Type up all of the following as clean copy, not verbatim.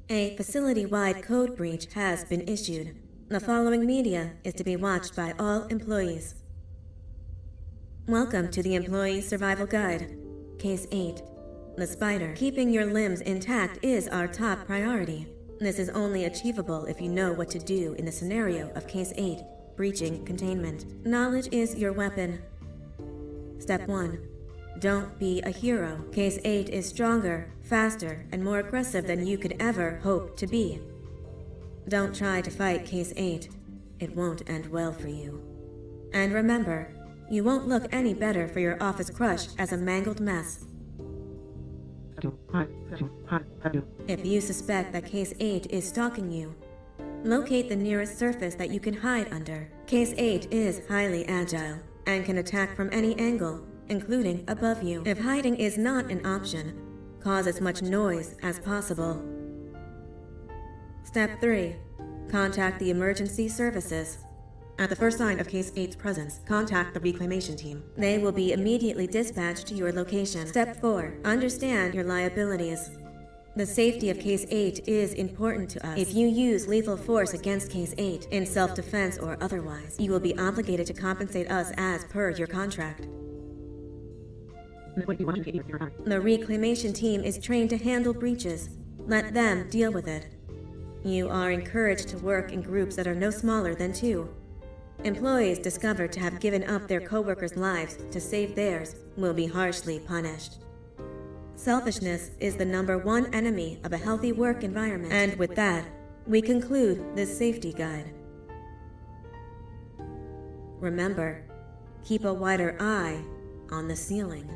A facility-wide code breach has been issued. The following media is to be watched by all employees. Welcome to the Employee Survival Guide. Case 8. The spider. Keeping your limbs intact is our top priority. This is only achievable if you know what to do in the scenario of Case 8, breaching containment. Knowledge is your weapon. Step 1. Don't be a hero. Case 8 is stronger, faster, and more aggressive than you could ever hope to be. Don't try to fight Case 8. It won't end well for you. And remember, you won't look any better for your office crush as a mangled mess. If you suspect that Case 8 is stalking you, locate the nearest surface that you can hide under. Case 8 is highly agile and can attack from any angle, including above you. If hiding is not an option, cause as much noise as possible. Step 3. Contact the emergency services. At the first sign of Case 8's presence, contact the reclamation team. They will be immediately dispatched to your location. Step 4. Understand your liabilities. The safety of Case 8 is important to us. If you use lethal force against Case 8, in self-defense or otherwise, you will be obligated to compensate us as per your contract. The reclamation team is trained to handle breaches. Let them deal with it. You are encouraged to work in groups that are no smaller than 2. Employees discovered to have given up their co-workers' lives to save theirs will be harshly punished. Selfishness is the #1 enemy of a healthy work environment. And with that, we conclude this safety guide. Remember, keep a wider eye on the ceiling.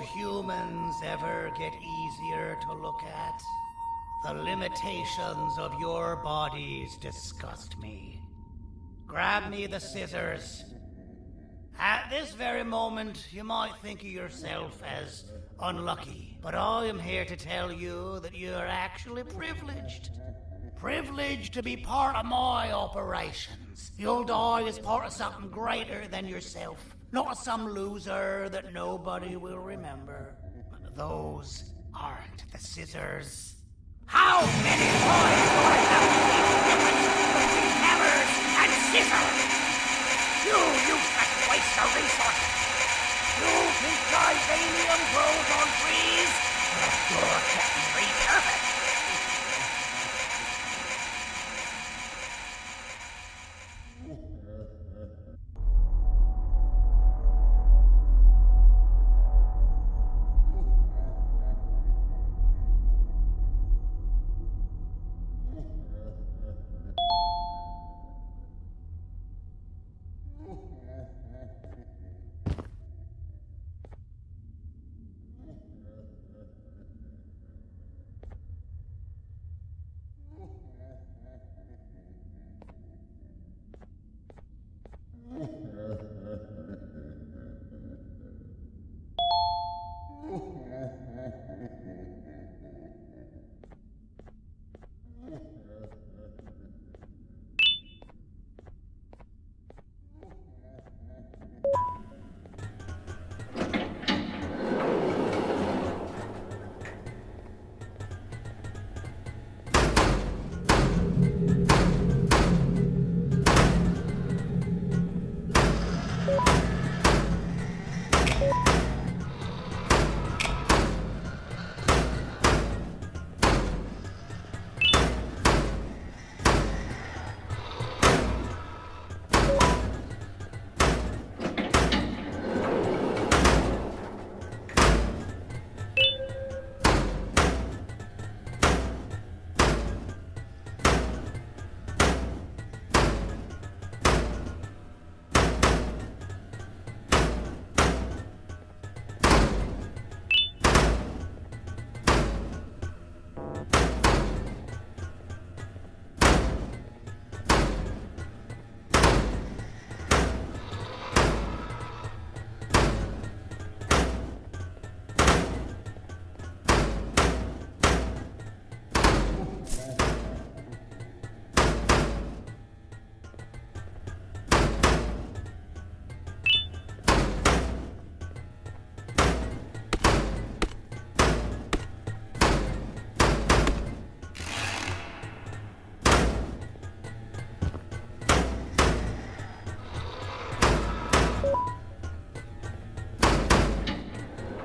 humans ever get easier to look at? The limitations of your bodies disgust me. Grab me the scissors. At this very moment, you might think of yourself as unlucky, but I am here to tell you that you are actually privileged. Privileged to be part of my operations. You'll die as part of something greater than yourself, not as some loser that nobody will remember. Those aren't the scissors. How many times do I have to teach the difference between hammers and scissors? You useless waste of resources. You think titanium grows on trees? You're getting repurposed.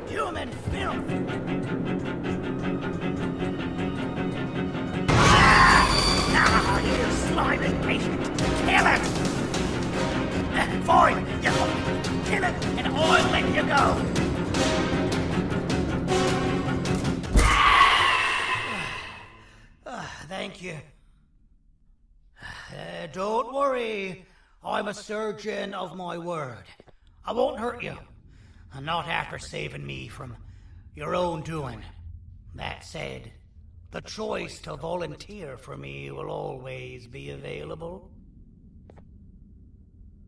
Human filth! Ah, you slimy patient! Kill it! Fine, you kill it and I'll let you go! Thank you. Don't worry, I'm a surgeon of my word. I won't hurt you. Not after saving me from your own doing. That said, the choice to volunteer for me will always be available.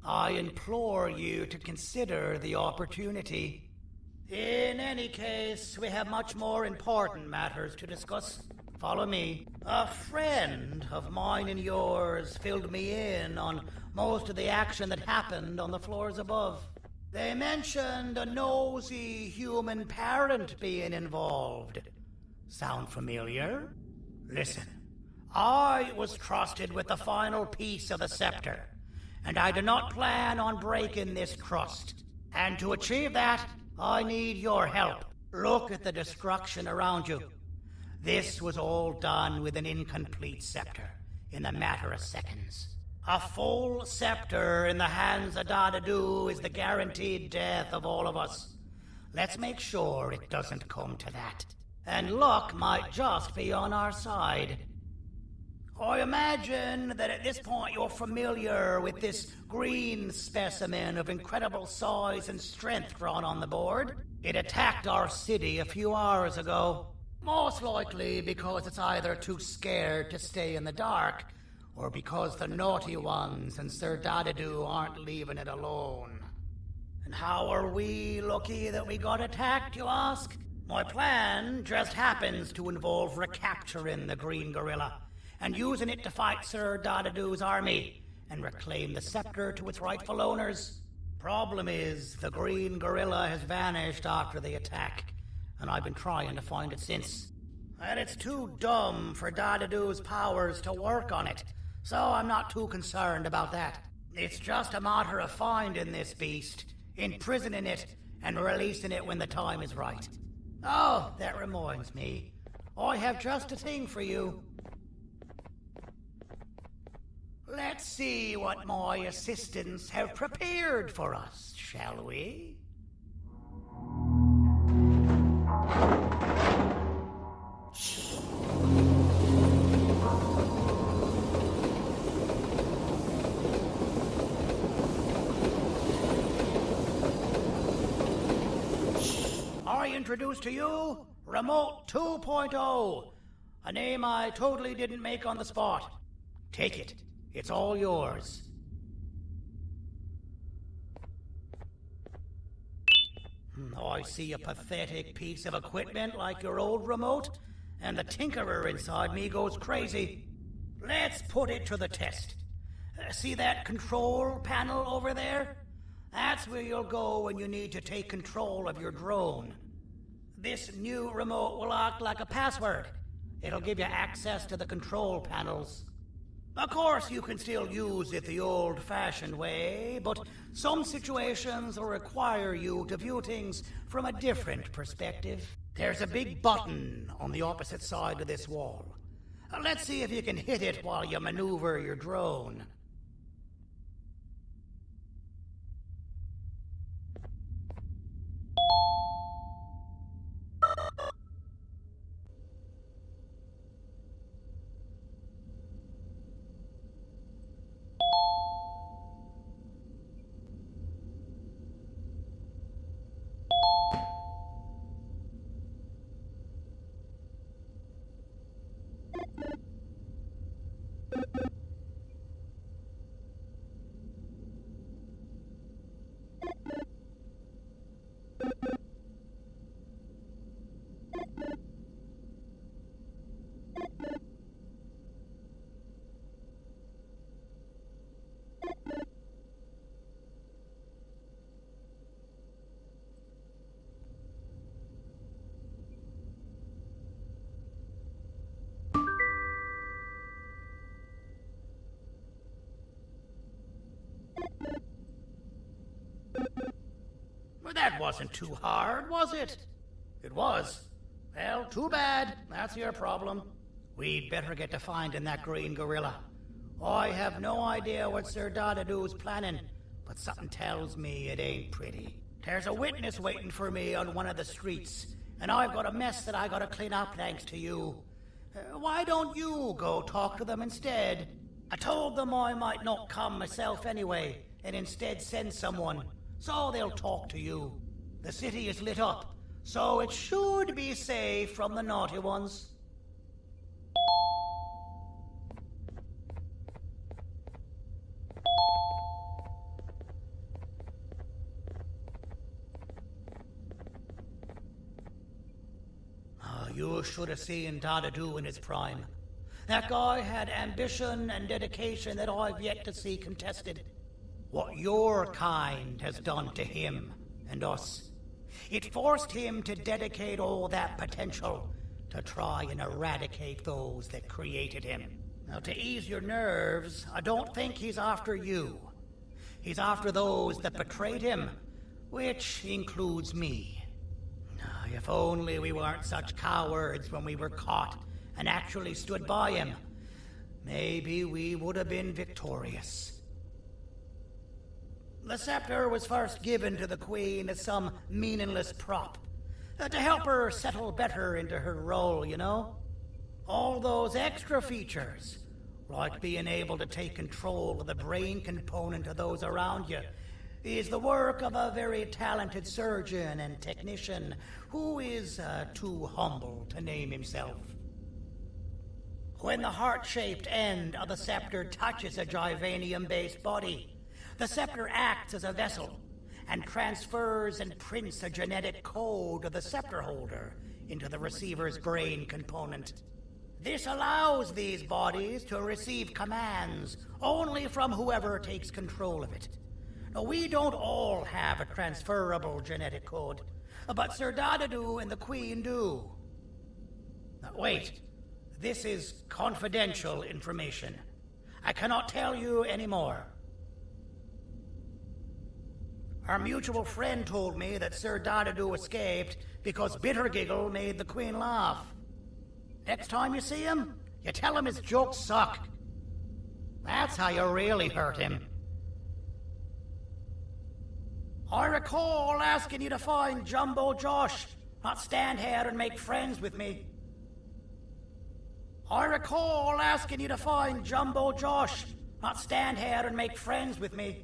I implore you to consider the opportunity. In any case, we have much more important matters to discuss. Follow me. A friend of mine and yours filled me in on most of the action that happened on the floors above. They mentioned a nosy human parent being involved. Sound familiar? Listen, I was trusted with the final piece of the scepter, and I do not plan on breaking this trust. And to achieve that, I need your help. Look at the destruction around you. This was all done with an incomplete scepter in a matter of seconds. A full scepter in the hands of Dadadu is the guaranteed death of all of us. Let's make sure it doesn't come to that. And luck might just be on our side. I imagine that at this point you're familiar with this green specimen of incredible size and strength drawn on the board. It attacked our city a few hours ago. Most likely because it's either too scared to stay in the dark, or because the naughty ones and Sir Dadadoo aren't leaving it alone. And how are we lucky that we got attacked, you ask? My plan just happens to involve recapturing the green gorilla and using it to fight Sir Dadadoo's army and reclaim the scepter to its rightful owners. Problem is, the green gorilla has vanished after the attack, and I've been trying to find it since. And it's too dumb for Dadadoo's powers to work on it, so I'm not too concerned about that. It's just a matter of finding this beast, imprisoning it, and releasing it when the time is right. Oh, that reminds me. I have just a thing for you. Let's see what my assistants have prepared for us, shall we? I introduce to you Remote 2.0, a name I totally didn't make on the spot. Take it. It's all yours. I see a pathetic piece of equipment like your old remote, and the tinkerer inside me goes crazy. Let's put it to the test. See that control panel over there? That's where you'll go when you need to take control of your drone. This new remote will act like a password. It'll give you access to the control panels. Of course, you can still use it the old-fashioned way, but some situations will require you to view things from a different perspective. There's a big button on the opposite side of this wall. Let's see if you can hit it while you maneuver your drone. Well, that wasn't too hard, was it? It was. Well, too bad. That's your problem. We'd better get to finding that green gorilla. I have no idea what Sir Dadadoo's planning, but something tells me it ain't pretty. There's a witness waiting for me on one of the streets, and I've got a mess that I gotta clean up thanks to you. Why don't you go talk to them instead? I told them I might not come myself anyway, and instead send someone, so they'll talk to you. The city is lit up, so it should be safe from the naughty ones. You should have seen Dadadoo in his prime. That guy had ambition and dedication that I've yet to see contested. What your kind has done to him and us. It forced him to dedicate all that potential to try and eradicate those that created him. Now, to ease your nerves, I don't think he's after you. He's after those that betrayed him, which includes me. If only we weren't such cowards when we were caught and actually stood by him, maybe we would have been victorious. The scepter was first given to the Queen as some meaningless prop, to help her settle better into her role, you know? All those extra features, like being able to take control of the brain component of those around you, is the work of a very talented surgeon and technician who is too humble to name himself. When the heart-shaped end of the scepter touches a Givanium-based body, the scepter acts as a vessel and transfers and prints a genetic code of the scepter holder into the receiver's brain component. This allows these bodies to receive commands only from whoever takes control of it. Now, we don't all have a transferable genetic code, but Sir Dadadu and the Queen do. Now, wait. This is confidential information. I cannot tell you any more. Our mutual friend told me that Sir Dadadu escaped because Bittergiggle made the Queen laugh. Next time you see him, you tell him his jokes suck. That's how you really hurt him. I recall asking you to find Jumbo Josh, not stand here and make friends with me. I recall asking you to find Jumbo Josh, not stand here and make friends with me.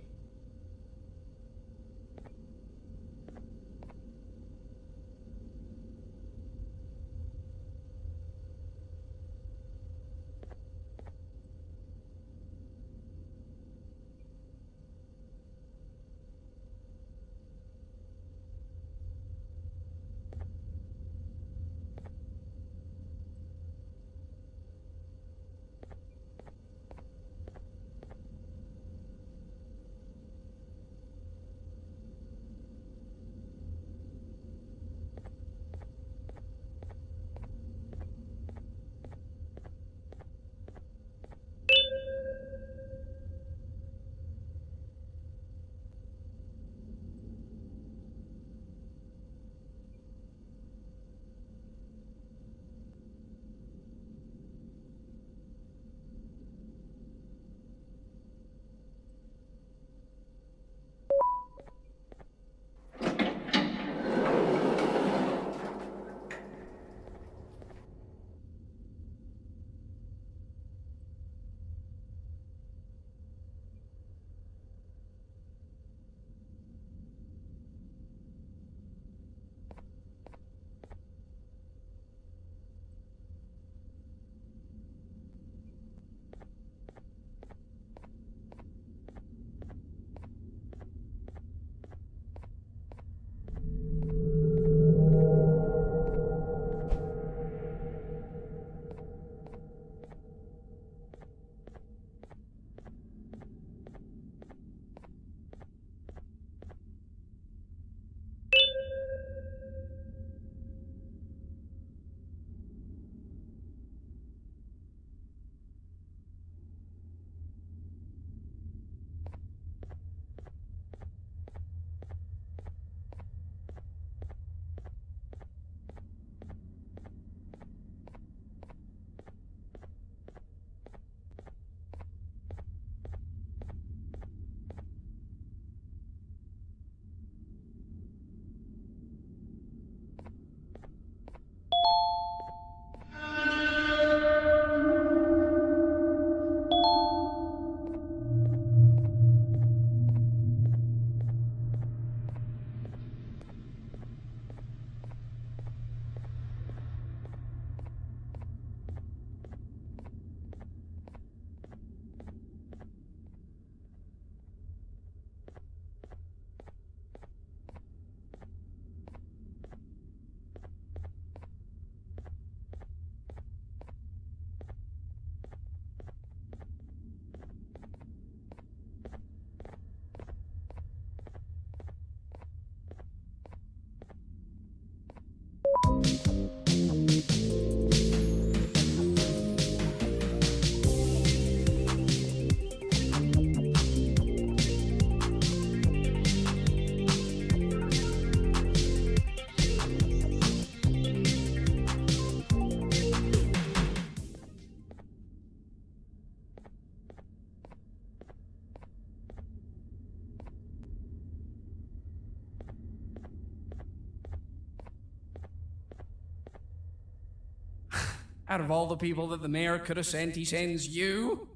Out of all the people that the mayor could have sent, he sends you?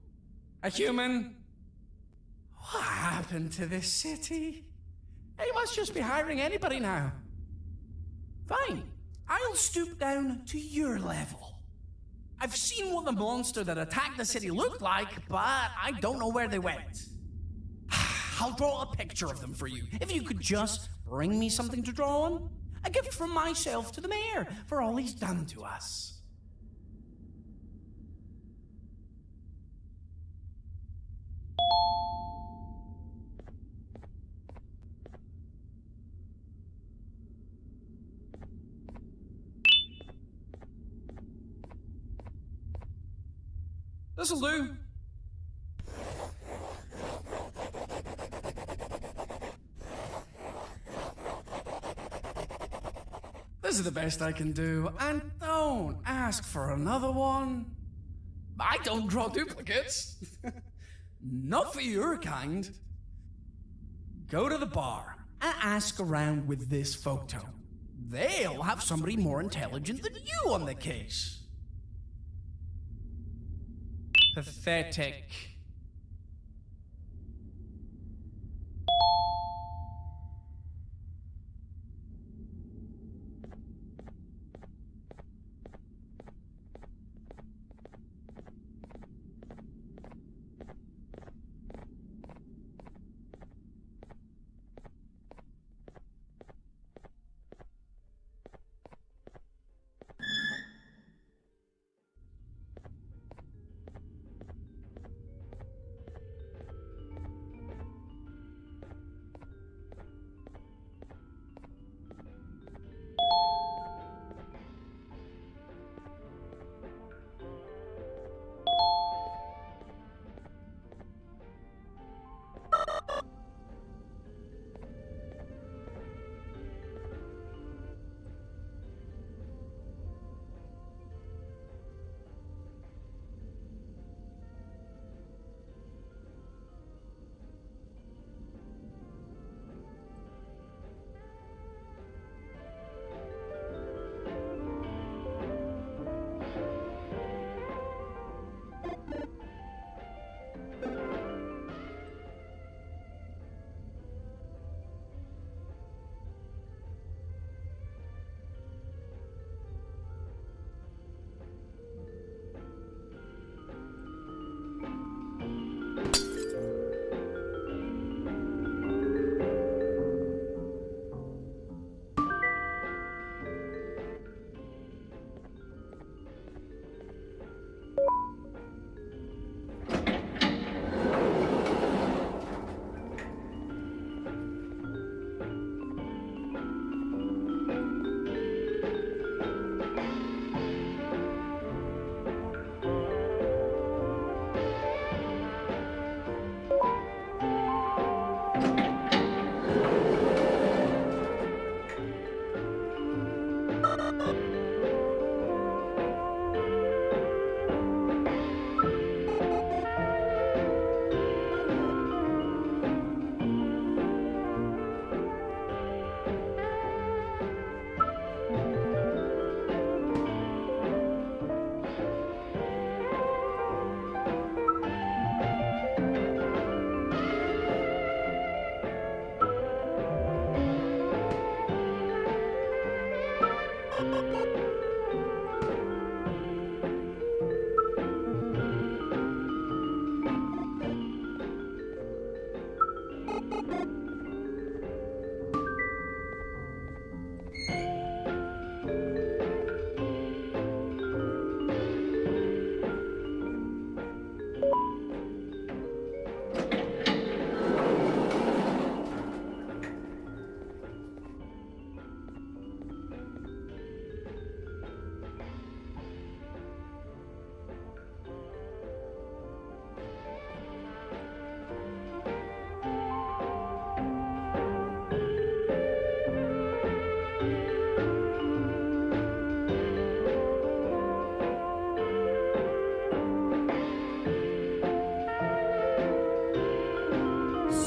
A human? What happened to this city? They must just be hiring anybody now. Fine, I'll stoop down to your level. I've seen what the monster that attacked the city looked like, but I don't know where they went. I'll draw a picture of them for you, if you could just bring me something to draw on. A gift from myself to the mayor for all he's done to us. This'll do. This is the best I can do, and don't ask for another one. I don't draw duplicates. Not for your kind. Go to the bar and ask around with this photo. They'll have somebody more intelligent than you on the case. Pathetic.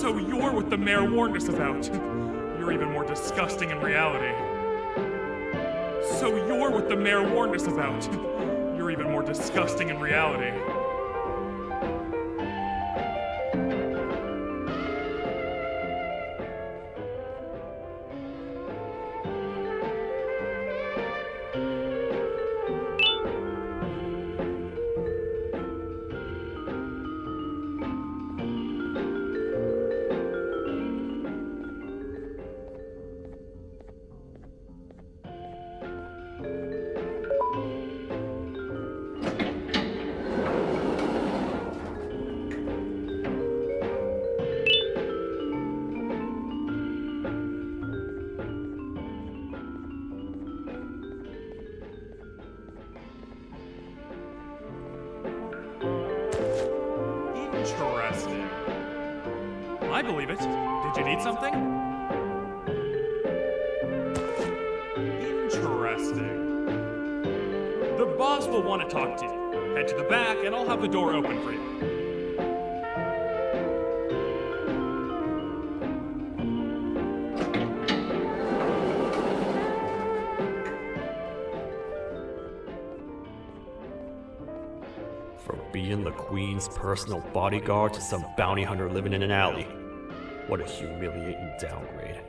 So you're what the mayor warned us about. You're even more disgusting in reality. So you're what the mayor warned us about. You're even more disgusting in reality. I believe it. Did you need something? Interesting. The boss will want to talk to you. Head to the back and I'll have the door open for you. From being the Queen's personal bodyguard to some bounty hunter living in an alley. What a humiliating downgrade.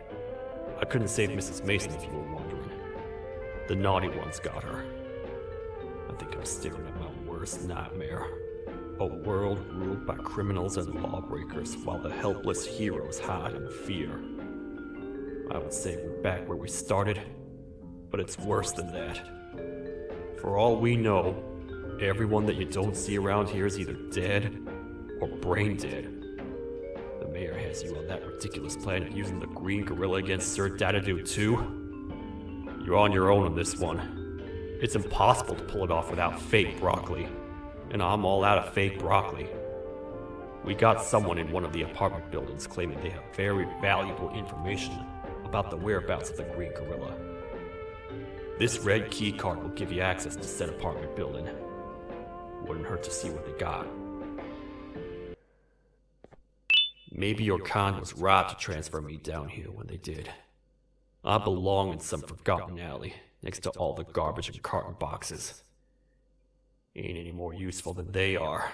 I couldn't save Mrs. Mason if you were wondering. The naughty ones got her. I think I'm staring at my worst nightmare. A world ruled by criminals and lawbreakers while the helpless heroes hide in fear. I would say we're back where we started, but it's worse than that. For all we know, everyone that you don't see around here is either dead or brain dead. The mayor has you on that ridiculous planet using the green gorilla against Sir Dadadoo too. You're on your own on this one. It's impossible to pull it off without fake broccoli. And I'm all out of fake broccoli. We got someone in one of the apartment buildings claiming they have very valuable information about the whereabouts of the green gorilla. This red key card will give you access to said apartment building. Wouldn't hurt to see what they got. Maybe your kind was right to transfer me down here when they did. I belong in some forgotten alley, next to all the garbage and carton boxes. Ain't any more useful than they are.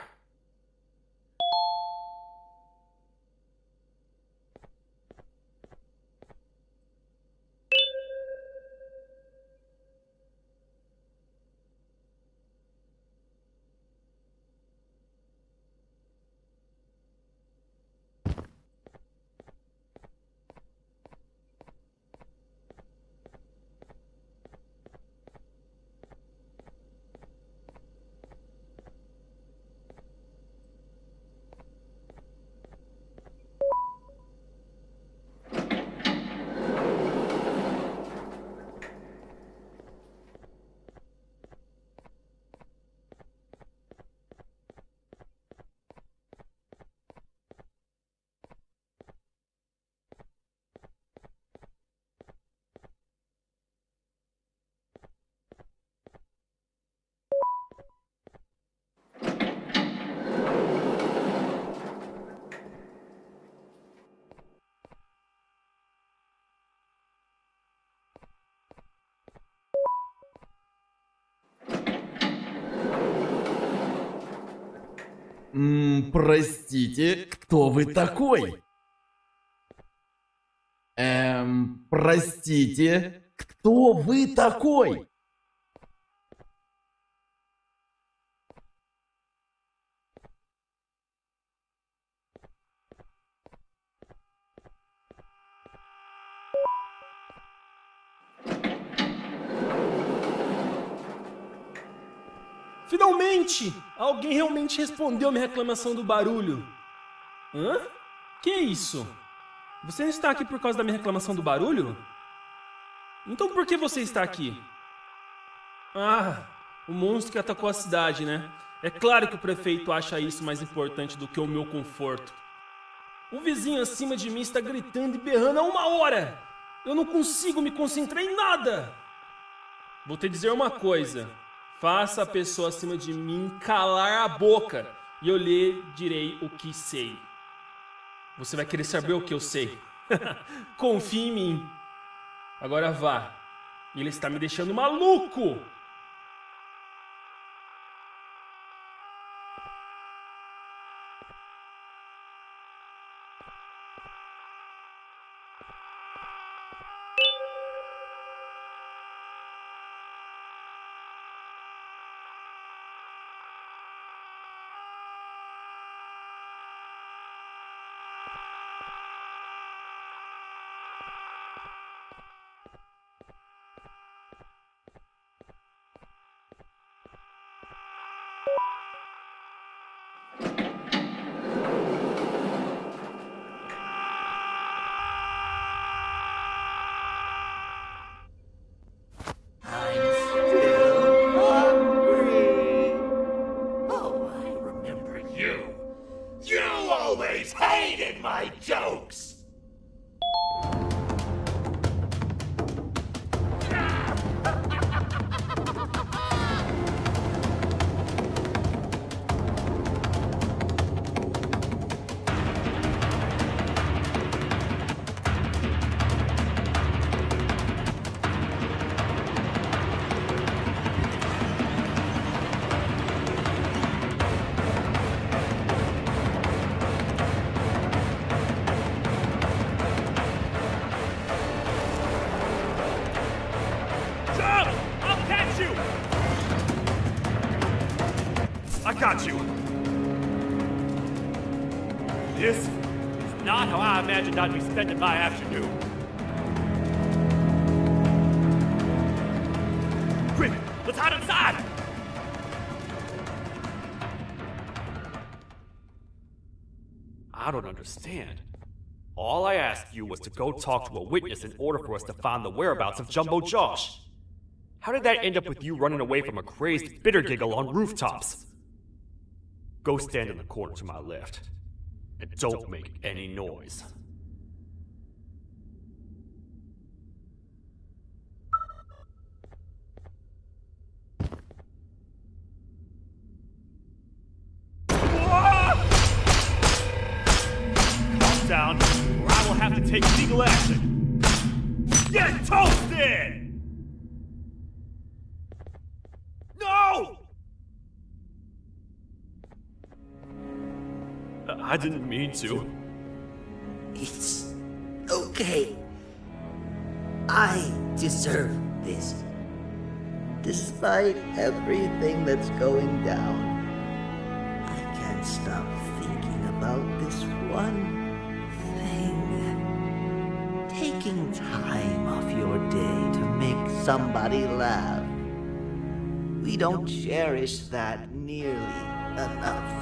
Простите, кто вы такой? Простите, кто вы такой? Finalmente! Alguém realmente respondeu minha reclamação do barulho. Hã? Que é isso? Você não está aqui por causa da minha reclamação do barulho? Então por que você está aqui? Ah, o monstro que atacou a cidade, né? É claro que o prefeito acha isso mais importante do que o meu conforto. O vizinho acima de mim está gritando e berrando há 1 hora! Eu não consigo me concentrar em nada! Vou te dizer uma coisa. Faça a pessoa acima de mim calar a boca e eu lhe direi o que sei. Você vai querer saber o que eu sei. Confie em mim. Agora vá. Ele está me deixando maluco. jokes! I got you! This is not how I imagined I'd be spending my afternoon. Quick, let's hide inside! I don't understand. All I asked you was to go talk to a witness in order for us to find the whereabouts of Jumbo Josh. How did that end up with you running away from a crazed bitter giggle on rooftops? Go stand in the corner to my left, and don't make any noise. Calm down, or I will have to take legal action. Get toasted! No! I didn't mean to. It's okay. I deserve this. Despite everything that's going down, I can't stop thinking about this one thing. Taking time off your day to make somebody laugh. We don't cherish that nearly enough.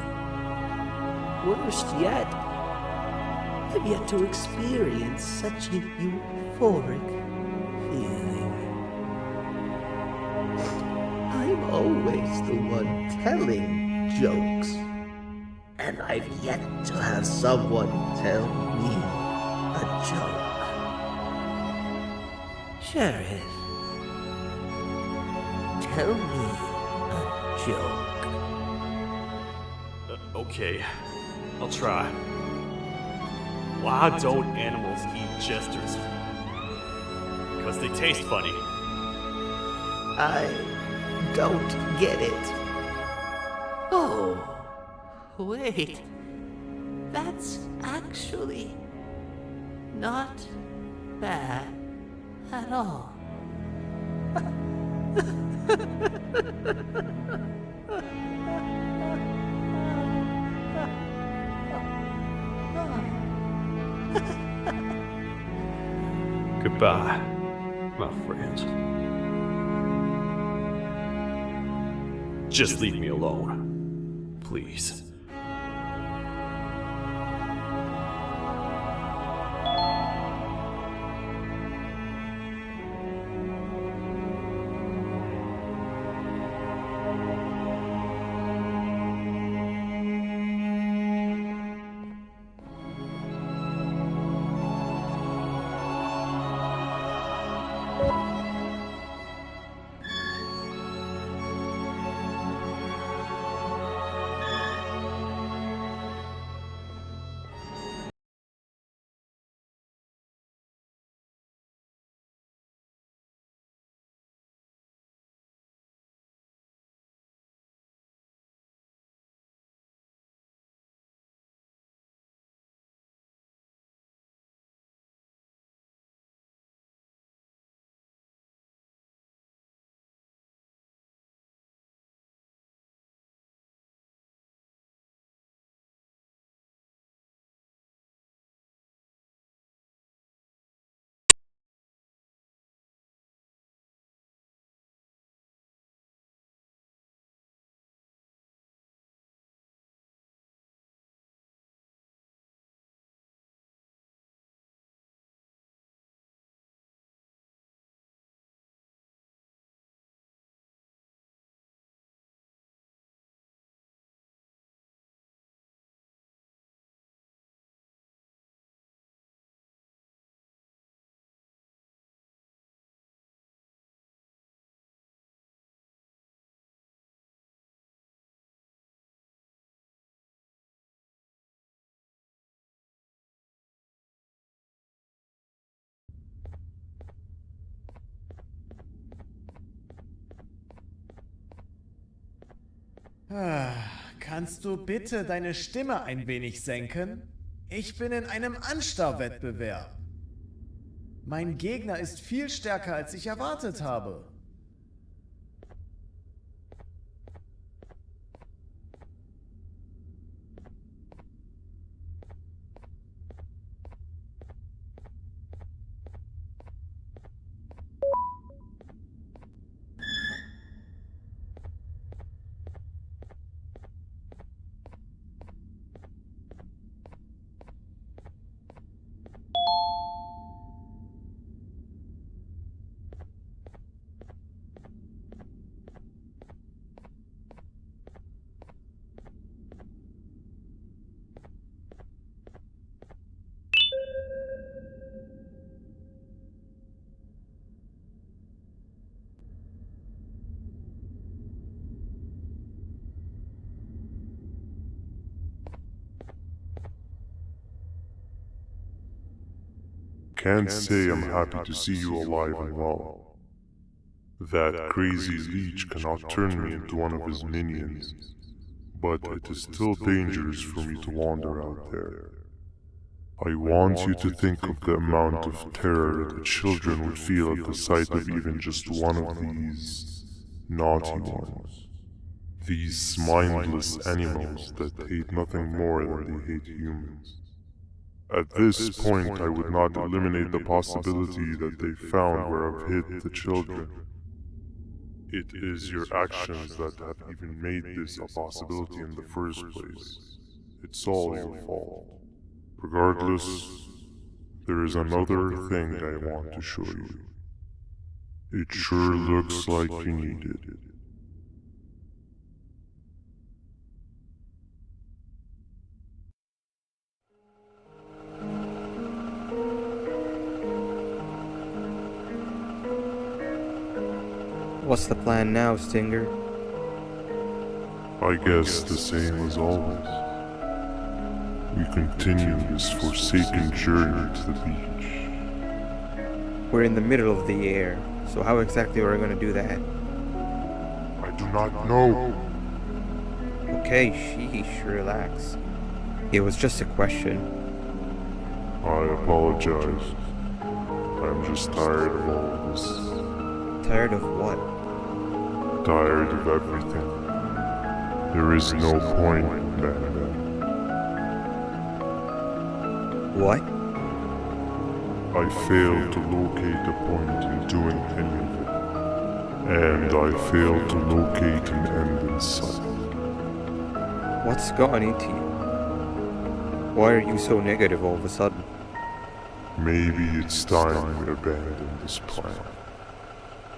Worst yet, I've yet to experience such a euphoric feeling. I'm always the one telling jokes, and I've yet to have someone tell me a joke. Sheriff, tell me a joke. Okay, I'll try. Why don't animals eat jesters? Because they taste funny. I don't get it. Oh, wait. That's actually not bad at all. Goodbye, my friend. Just leave me alone, please. Kannst du bitte deine Stimme ein wenig senken? Ich bin in einem Anstarrwettbewerb. Mein Gegner ist viel stärker, als ich erwartet habe. Can't say I'm happy to see you alive and well. That crazy leech cannot turn me into one of his minions, but it is still dangerous for me to wander out there. I want you to think of the amount of terror that children would feel at the sight of even just one of these naughty ones. These mindless animals that hate nothing more than they hate humans. At this point, I would not eliminate the possibility that they found where I've hid the children. It is your actions that have even made this a possibility in the first place. It's all your fault. Regardless, there is another thing I want to show you. It sure looks like you need it. What's the plan now, Stinger? I guess the same as always. We continue this forsaken journey to the beach. We're in the middle of the air, so how exactly are we going to do that? I do not know. Okay, sheesh, relax. It was just a question. I apologize. I'm just tired of all of this. Tired of what? Tired of everything. There is no point in Banban. What? I failed to locate a point in doing any of it. And I failed to locate an end in sight. What's gone into you? Why are you so negative all of a sudden? Maybe it's time we abandon this plan.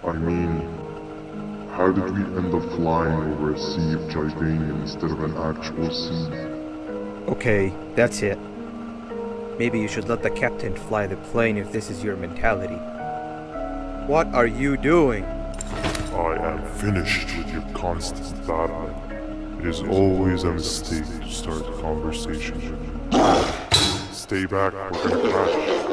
I mean, how did we end up flying over a sea of Jivanium instead of an actual sea? Okay, that's it. Maybe you should let the captain fly the plane if this is your mentality. What are you doing? I am finished with your constant battling. It is always a mistake to start a conversation with you. Stay back, we're gonna crash.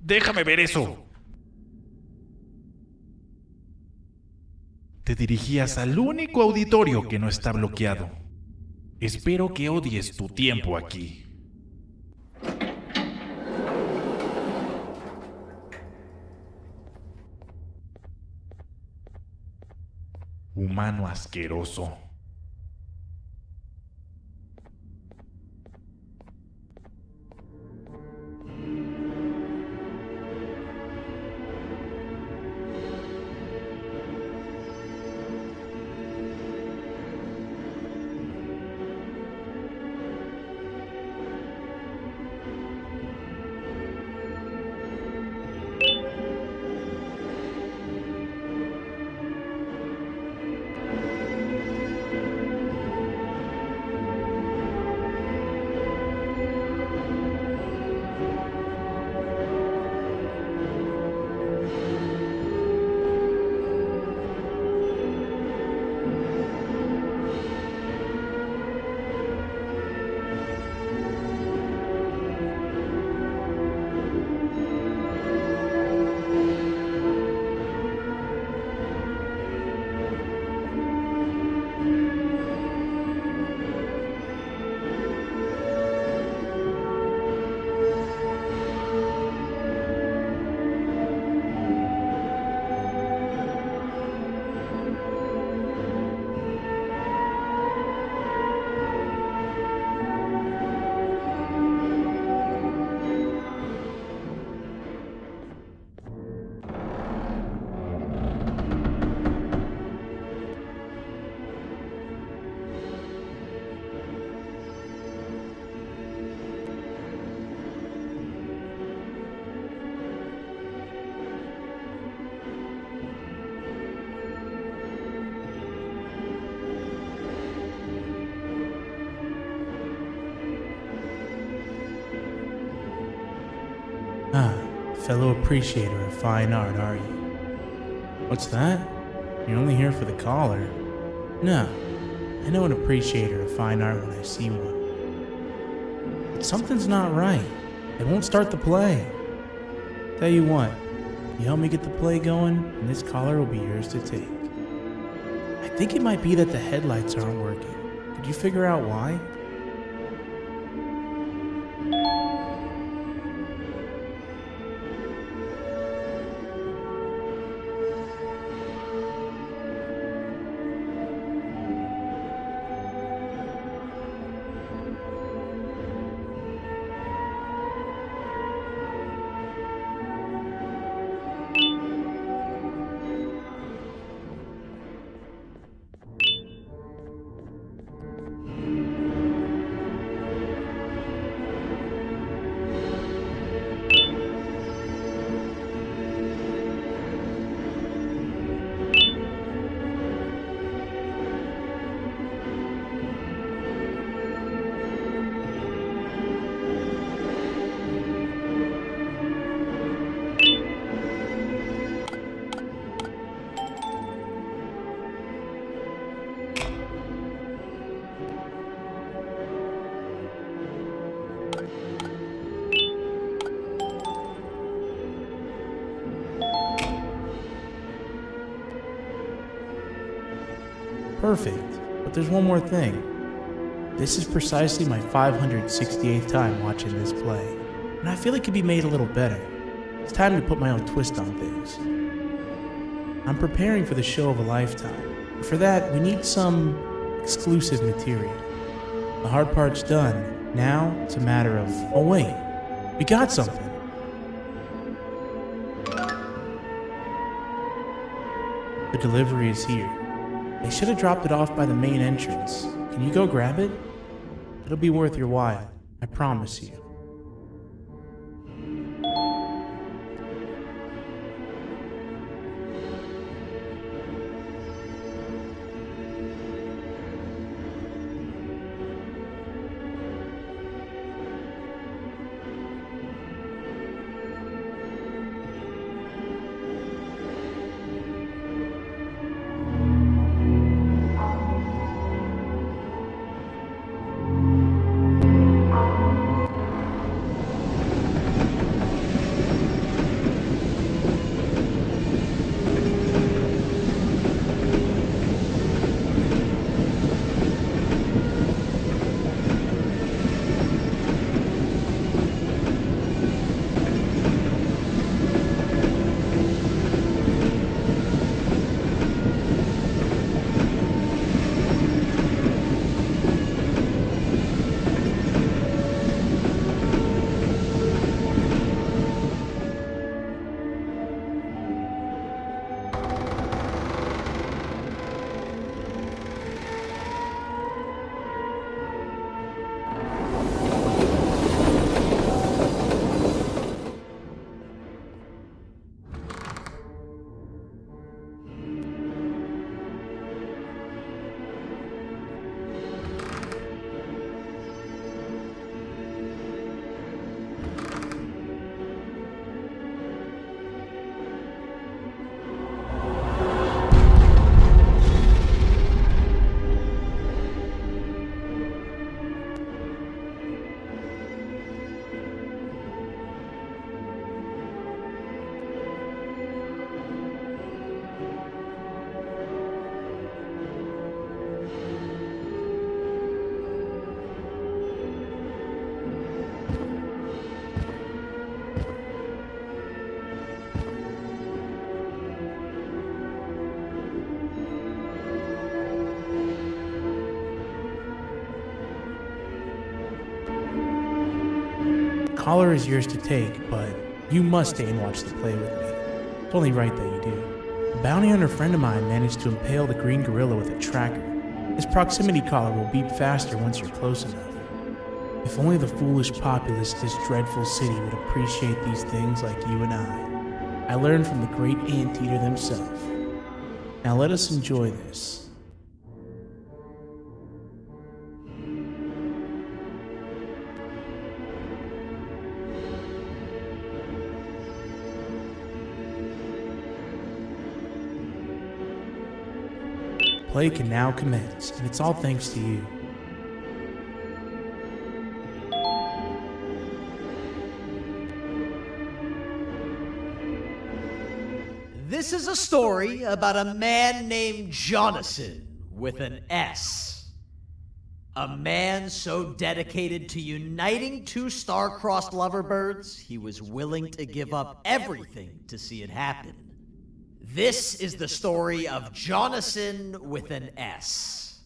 Déjame ver eso. Te dirigías al único auditorio que no está bloqueado. Espero que odies tu tiempo aquí. inhumano asqueroso. Fellow appreciator of fine art, are you? What's that? You're only here for the collar? No, I know an appreciator of fine art when I see one. But something's not right. They won't start the play. Tell you what, you help me get the play going, and this collar will be yours to take. I think it might be that the headlights aren't working. Could you figure out why? Perfect, but there's one more thing. This is precisely my 568th time watching this play, and I feel it could be made a little better. It's time to put my own twist on things. I'm preparing for the show of a lifetime, and for that we need some exclusive material. The hard part's done. Now it's a matter of, oh wait, we got something. The delivery is here. They should have dropped it off by the main entrance. Can you go grab it? It'll be worth your while, I promise you. collar is yours to take, but you must stay and watch the play with me. It's only right that you do. A bounty hunter friend of mine managed to impale the green gorilla with a tracker. His proximity collar will beep faster once you're close enough. If only the foolish populace of this dreadful city would appreciate these things like you and I. I learned from the great anteater themselves. Now let us enjoy this. Play can now commence, and it's all thanks to you. This is a story about a man named Jonathan with an S. A man so dedicated to uniting two star-crossed loverbirds, he was willing to give up everything to see it happen. This is the story of Jonathan with an S.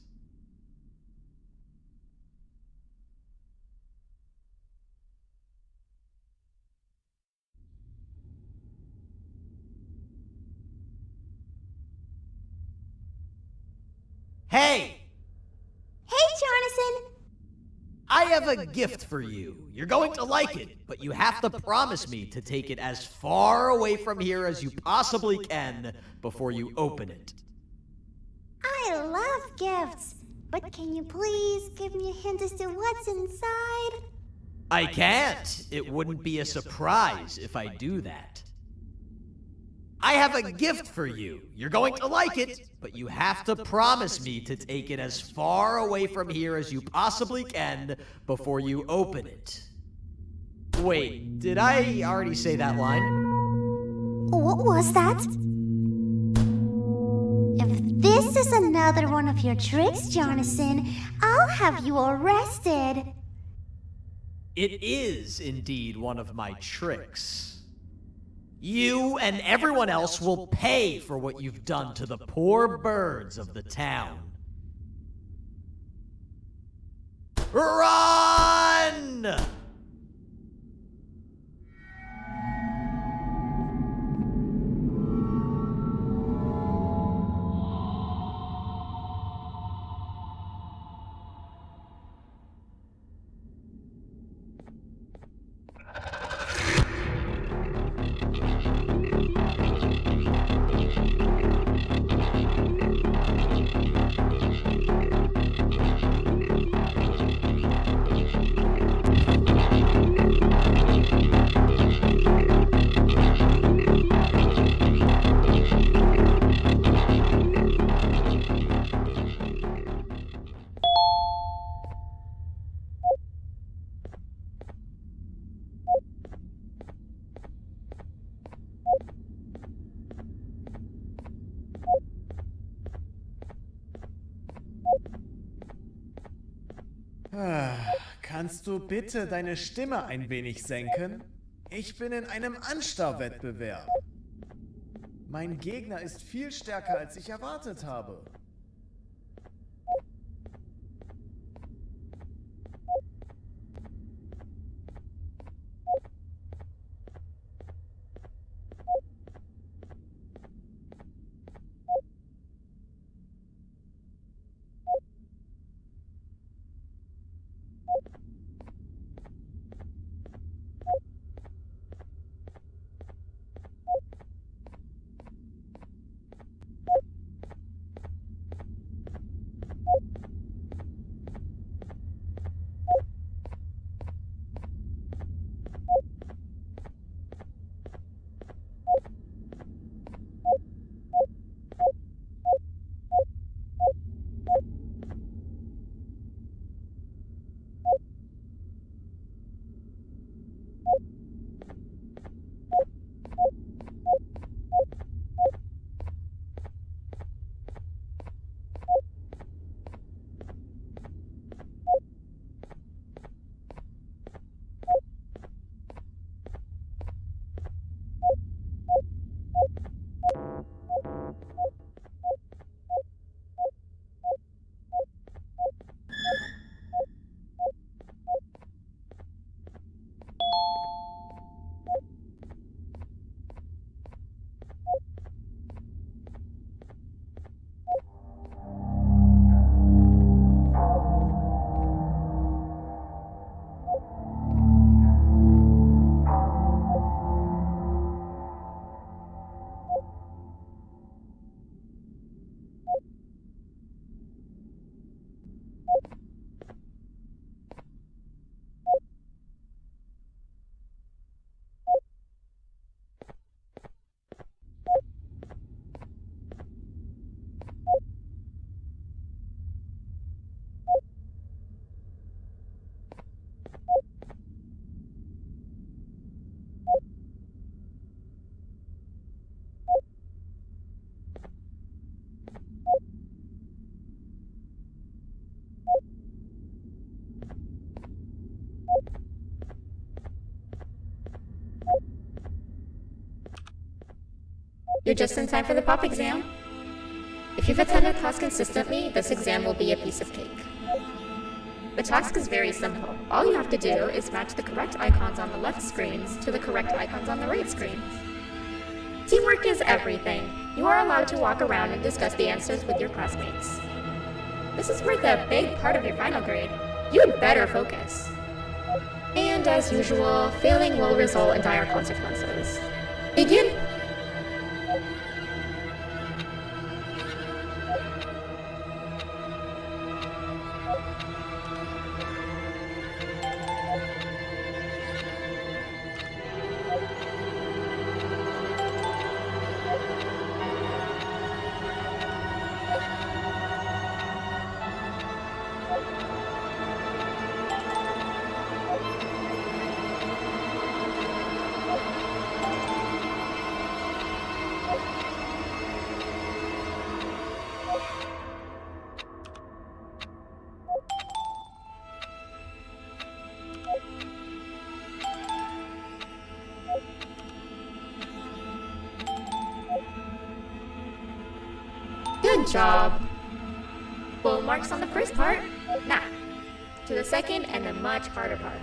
Hey! Hey, Jonathan! I have a gift for you. You're going to like it, but you have to promise me to take it as far away from here as you possibly can before you open it. I love gifts, but can you please give me a hint as to what's inside? I can't. It wouldn't be a surprise if I do that. I have a gift for you. You're going to like it, but you have to promise me to take it as far away from here as you possibly can before you open it. Wait, did I already say that line? What was that? If this is another one of your tricks, Jonathan, I'll have you arrested. It is indeed one of my tricks. You and everyone else will pay for what you've done to the poor birds of the town. Run! Kannst du bitte deine Stimme ein wenig senken? Ich bin in einem Anstarrwettbewerb. Mein Gegner ist viel stärker, als ich erwartet habe. You're just in time for the pop exam. If you've attended class consistently, this exam will be a piece of cake. The task is very simple. All you have to do is match the correct icons on the left screens to the correct icons on the right screens. Teamwork is everything. You are allowed to walk around and discuss the answers with your classmates. This is worth a big part of your final grade. You'd better focus. And as usual, failing will result in dire consequences. Begin! Good job. Full marks on the first part. Now, to the second and the much harder part.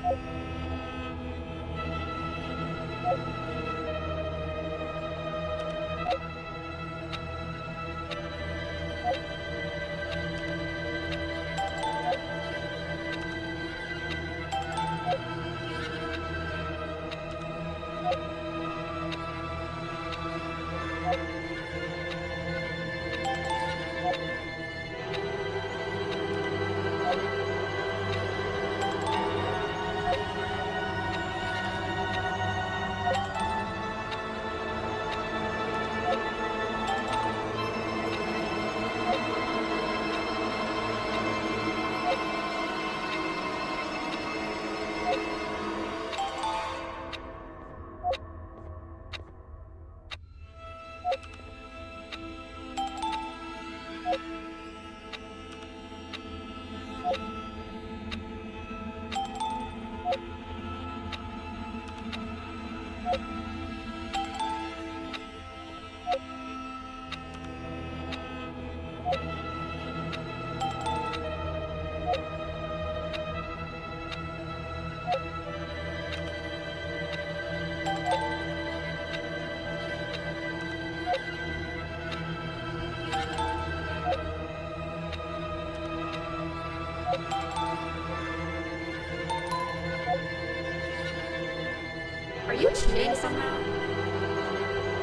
Are you cheating somehow?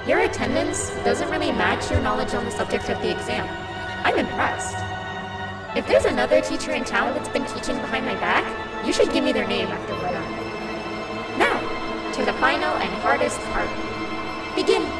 Your attendance doesn't really match your knowledge on the subject of the exam. I'm impressed. If there's another teacher in town that's been teaching behind my back, you should give me their name after we're done. Now, to the final and hardest part. Begin!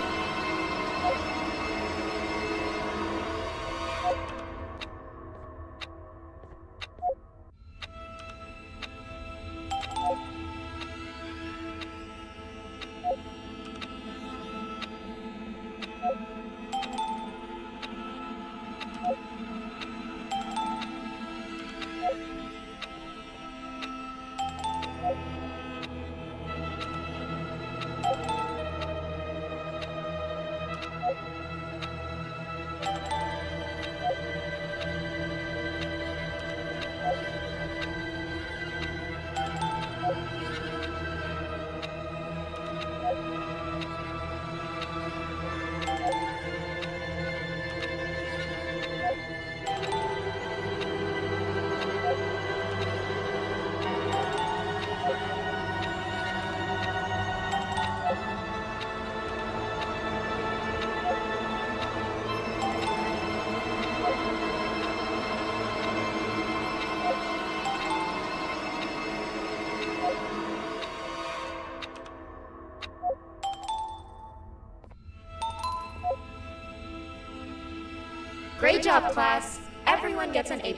Great job, class. Everyone gets an A+.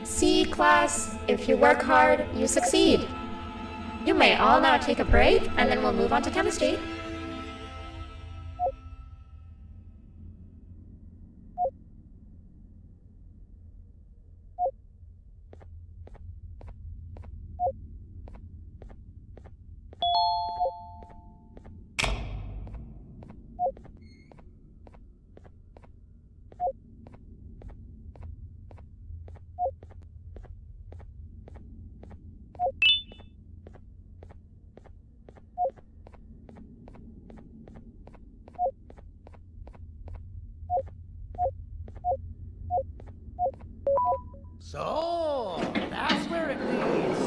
See, class, if you work hard, you succeed. You may all now take a break, and then we'll move on to chemistry. So, that's where it leads.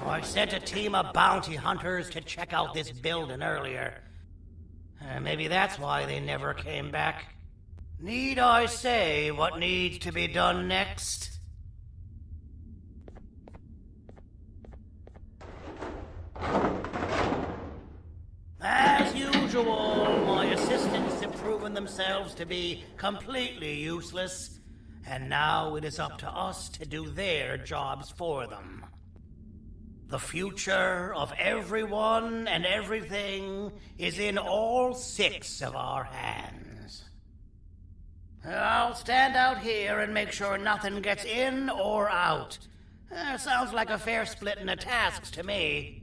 I sent a team of bounty hunters to check out this building earlier. Maybe that's why they never came back. Need I say what needs to be done next? As usual, my assistants have proven themselves to be completely useless, and now it is up to us to do their jobs for them. The future of everyone and everything is in all 6 of our hands. I'll stand out here and make sure nothing gets in or out. Sounds like a fair splitting of tasks to me.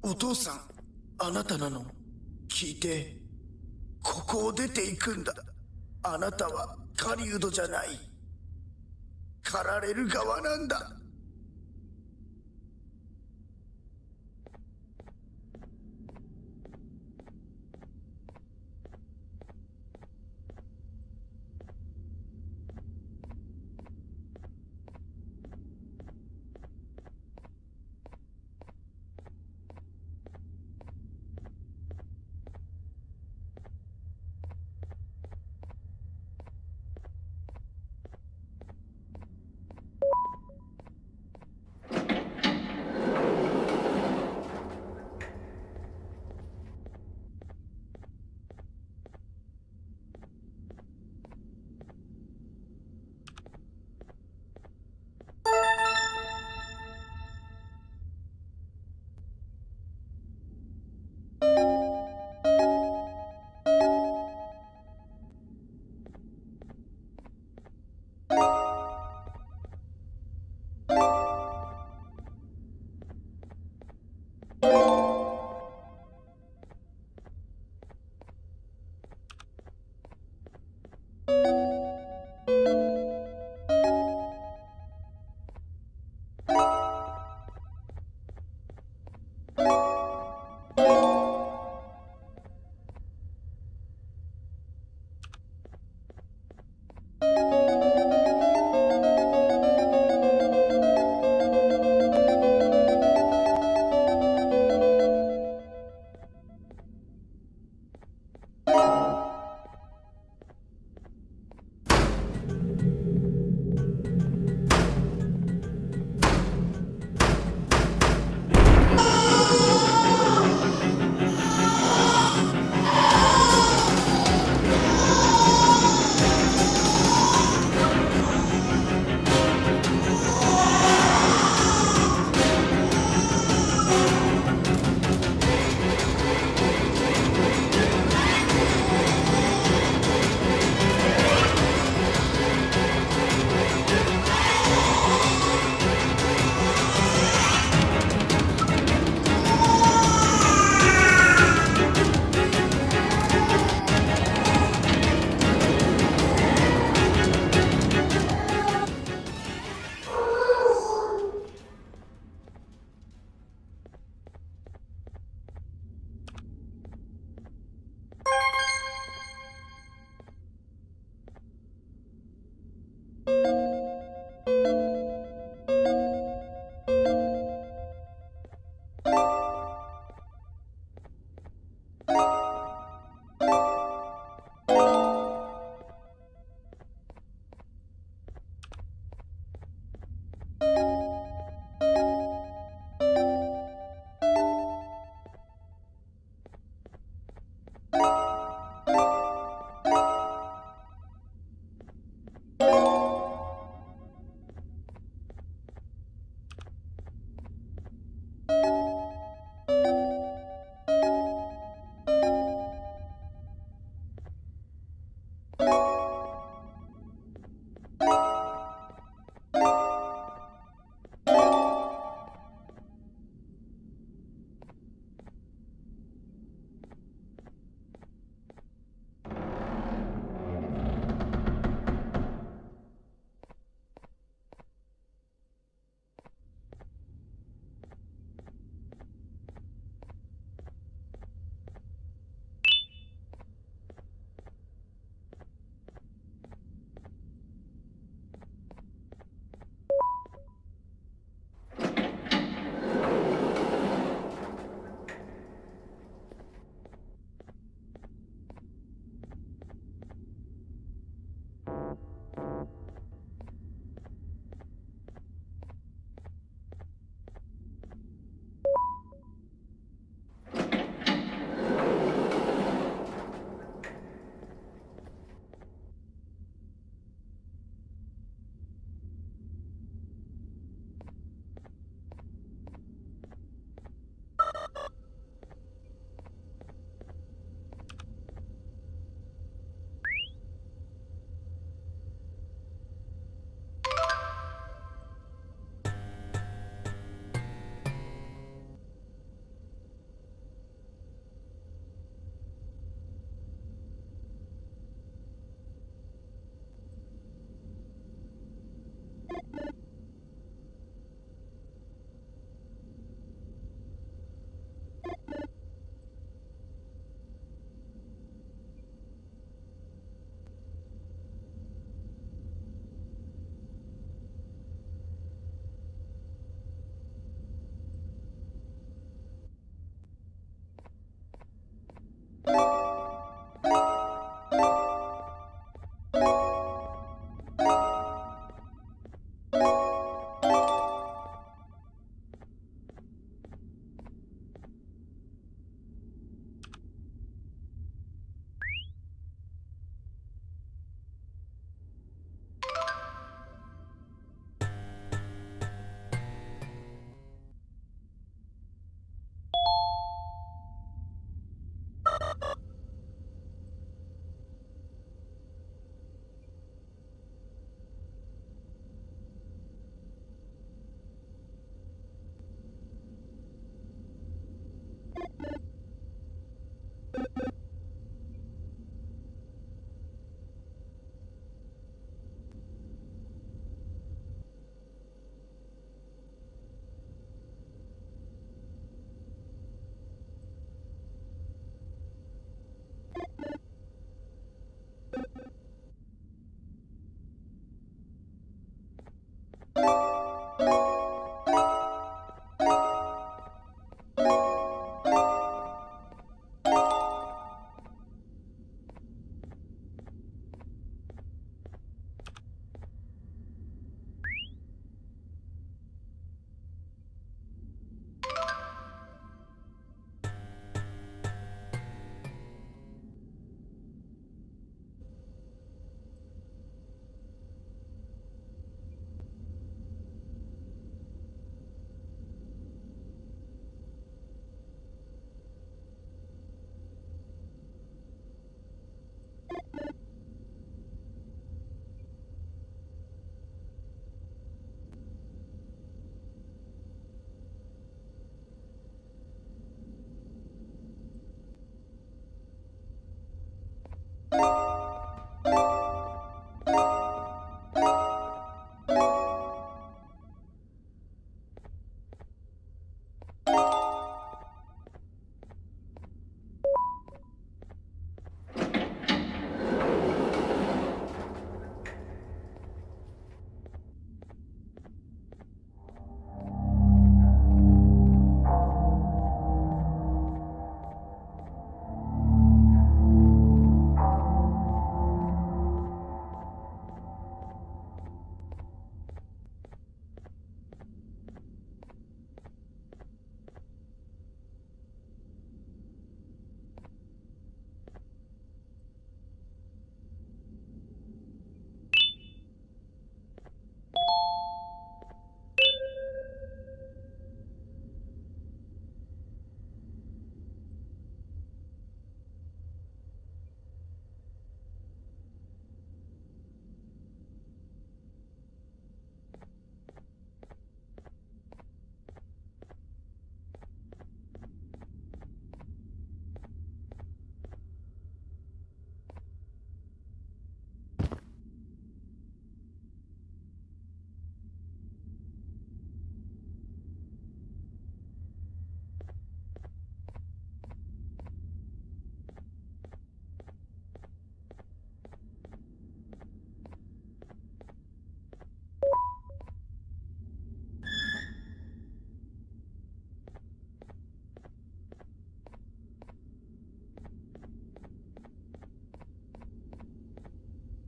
お父さん、あなたなの？聞いて、ここを出ていくんだ。あなたは狩人じゃない。狩られる側なんだ。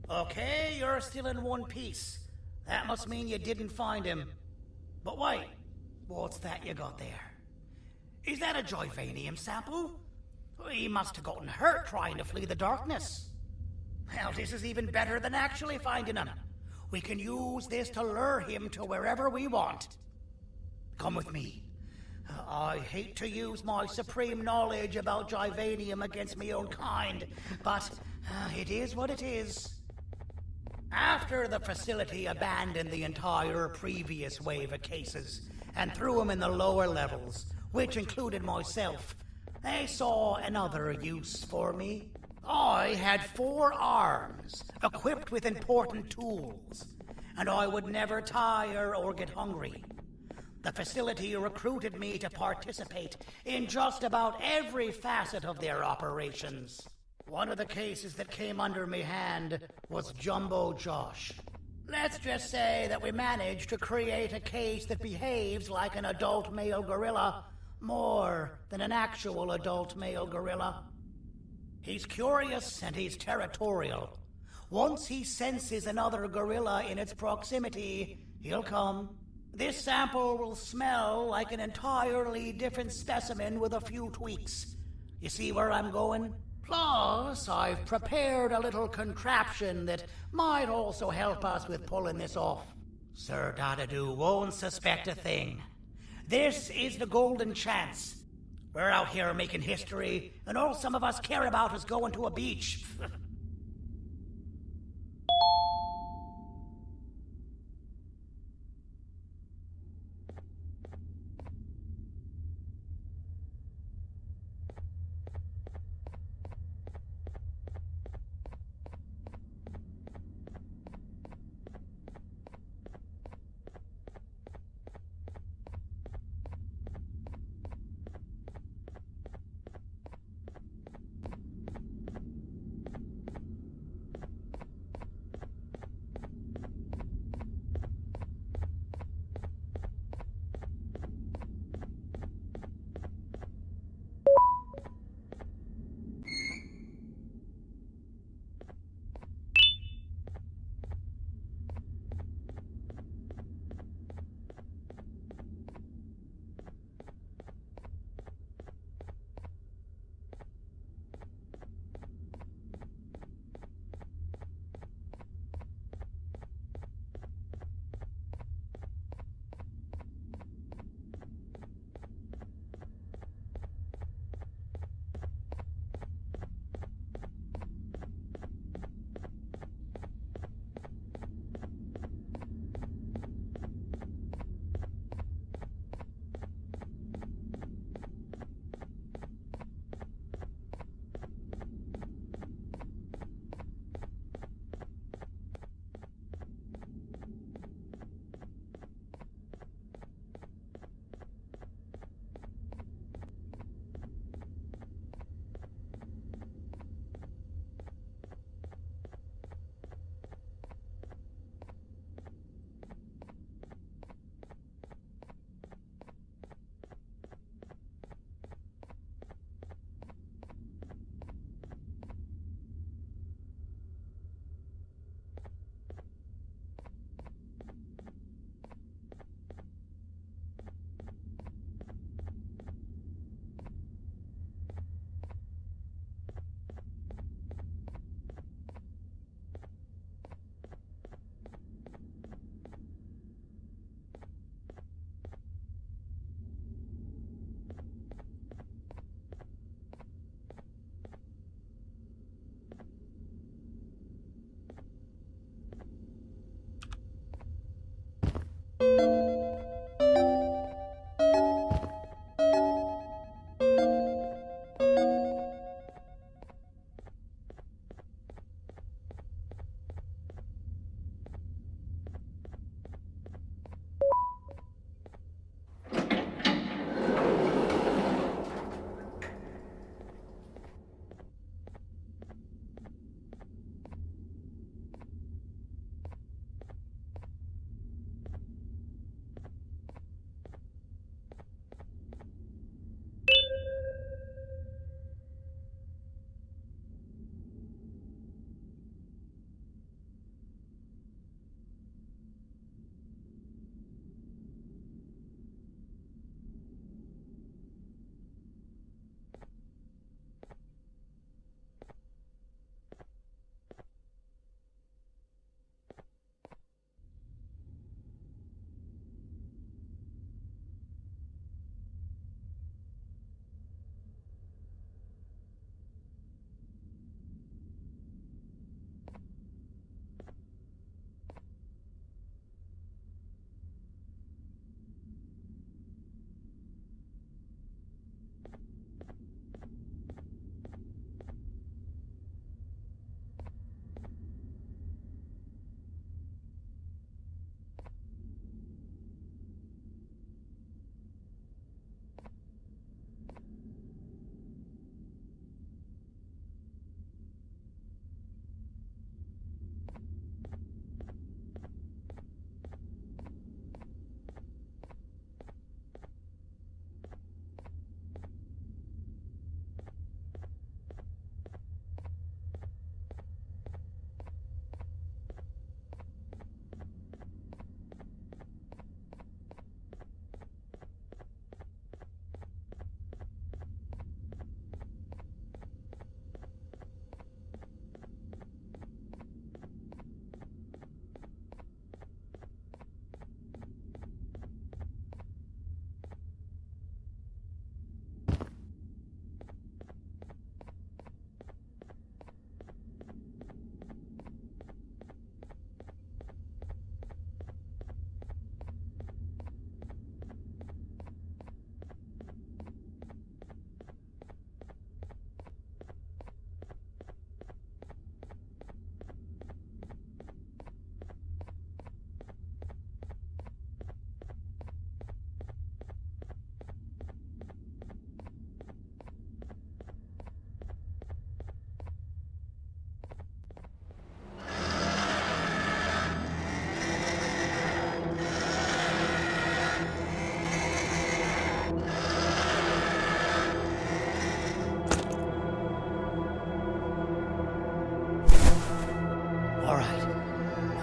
Okay, you're still in one piece. That must mean you didn't find him. But wait, what's that you got there? Is that a Joyvanium sample? He must have gotten hurt trying to flee the darkness. Well, this is even better than actually finding him. We can use this to lure him to wherever we want. Come with me. I hate to use my supreme knowledge about Joyvanium against my own kind, but it is what it is. After the facility abandoned the entire previous wave of cases and threw them in the lower levels, which included myself, they saw another use for me. I had 4 arms, equipped with important tools, and I would never tire or get hungry. The facility recruited me to participate in just about every facet of their operations. One of the cases that came under me hand was Jumbo Josh. Let's just say that we managed to create a case that behaves like an adult male gorilla, more than an actual adult male gorilla. He's curious and he's territorial. Once he senses another gorilla in its proximity, he'll come. This sample will smell like an entirely different specimen with a few tweaks. You see where I'm going? Plus, I've prepared a little contraption that might also help us with pulling this off. Sir Dadadoo won't suspect a thing. This is the golden chance. We're out here making history, and all some of us care about is going to a beach.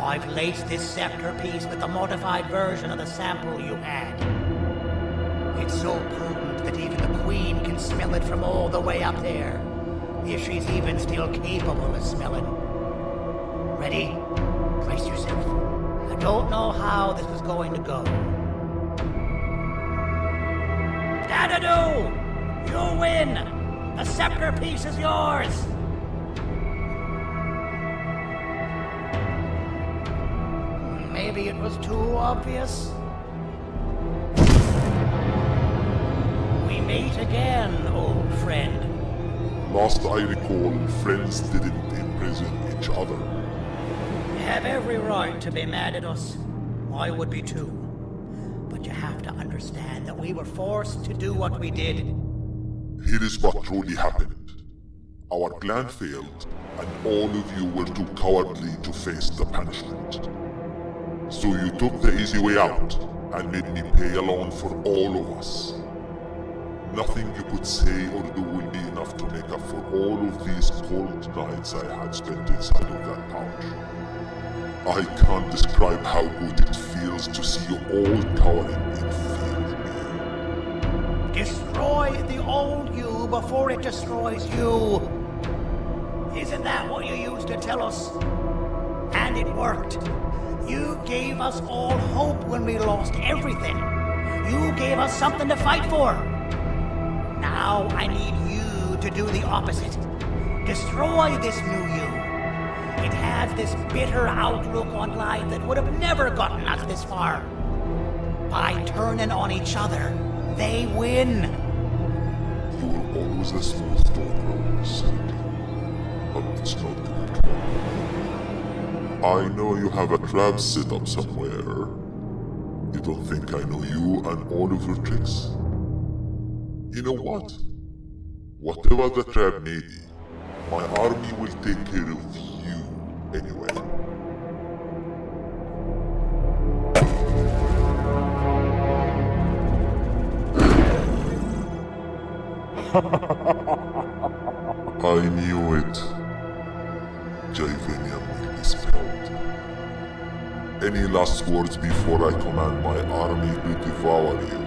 I've laced this scepter piece with the modified version of the sample you had. It's so potent that even the Queen can smell it from all the way up there, if she's even still capable of smelling. Ready? Brace yourself. I don't know how this is going to go. Dadadoo! You win! The scepter piece is yours! Maybe it was too obvious. We meet again, old friend. Last I recall, friends didn't imprison each other. You have every right to be mad at us. I would be too. But you have to understand that we were forced to do what we did. Here is what truly happened. Our plan failed, and all of you were too cowardly to face the punishment. So you took the easy way out, and made me pay alone for all of us. Nothing you could say or do will be enough to make up for all of these cold nights I had spent inside of that pouch. I can't describe how good it feels to see you all cowering in fear. Destroy the old you before it destroys you. Isn't that what you used to tell us? And it worked. You gave us all hope when we lost everything. You gave us something to fight for. Now I need you to do the opposite. Destroy this new you. It has this bitter outlook on life that would have never gotten us this far. By turning on each other, they win. You were always a smooth talker, Cindy. But it's not going to work. I know you have a trap set up somewhere. You don't think I know you and all of your tricks? You know what? Whatever the trap may be, my army will take care of you anyway. I knew it. Javanian will be spelled. Any last words before I command my army to devour you?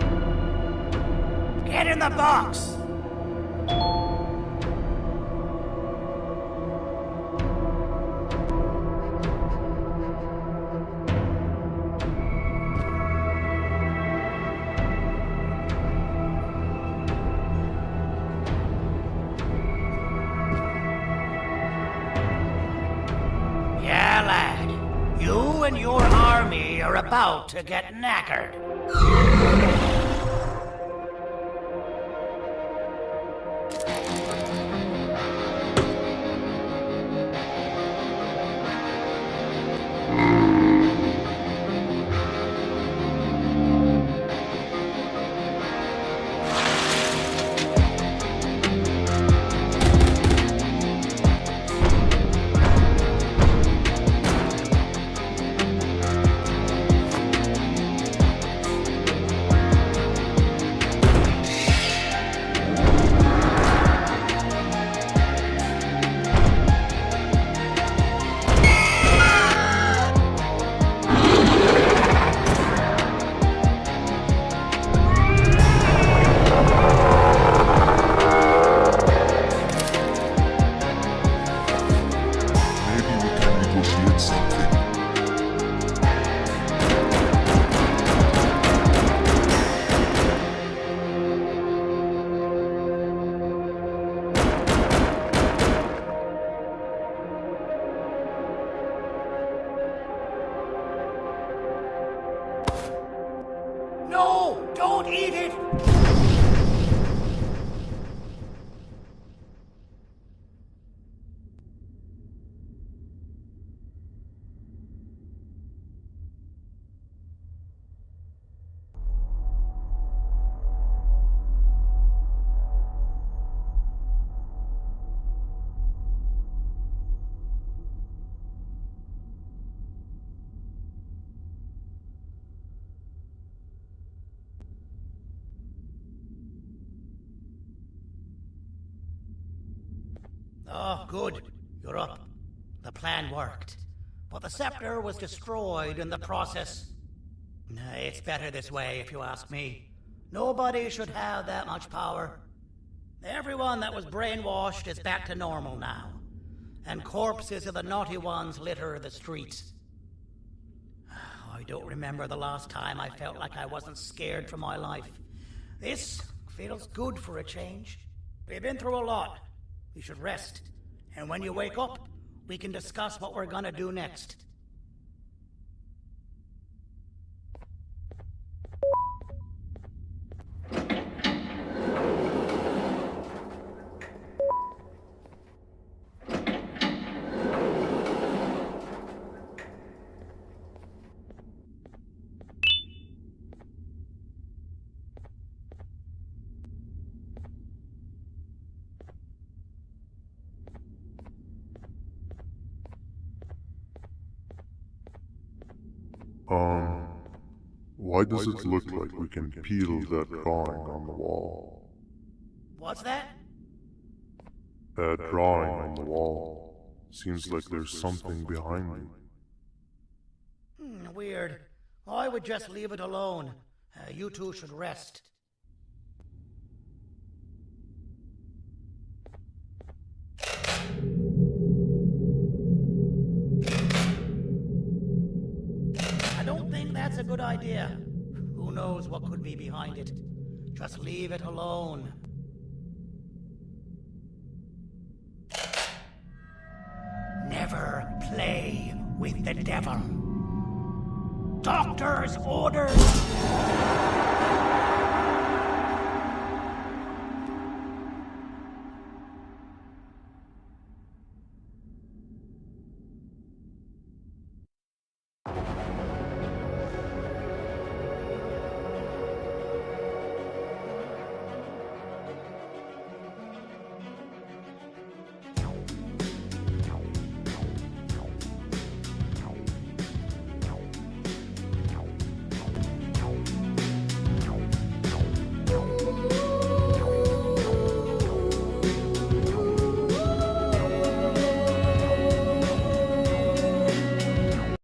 Get in the box! Yeah, lad. You and your army are about to get knackered. No! Don't eat it! Oh, good. You're up. The plan worked. but the scepter was destroyed in the process. It's better this way, if you ask me. Nobody should have that much power. Everyone that was brainwashed is back to normal now, and corpses of the naughty ones litter the streets. I don't remember the last time I felt like I wasn't scared for my life. This feels good for a change. We've been through a lot. You should rest, and when you wake up, we can discuss what we're gonna do next. Why does it look like we can peel that drawing on the wall? What's that? That drawing on the wall. Seems like there's something behind it. Weird. I would just leave it alone. You two should rest. I don't think that's a good idea. Who knows what could be behind it? Just leave it alone. Never play with the devil. Doctor's orders!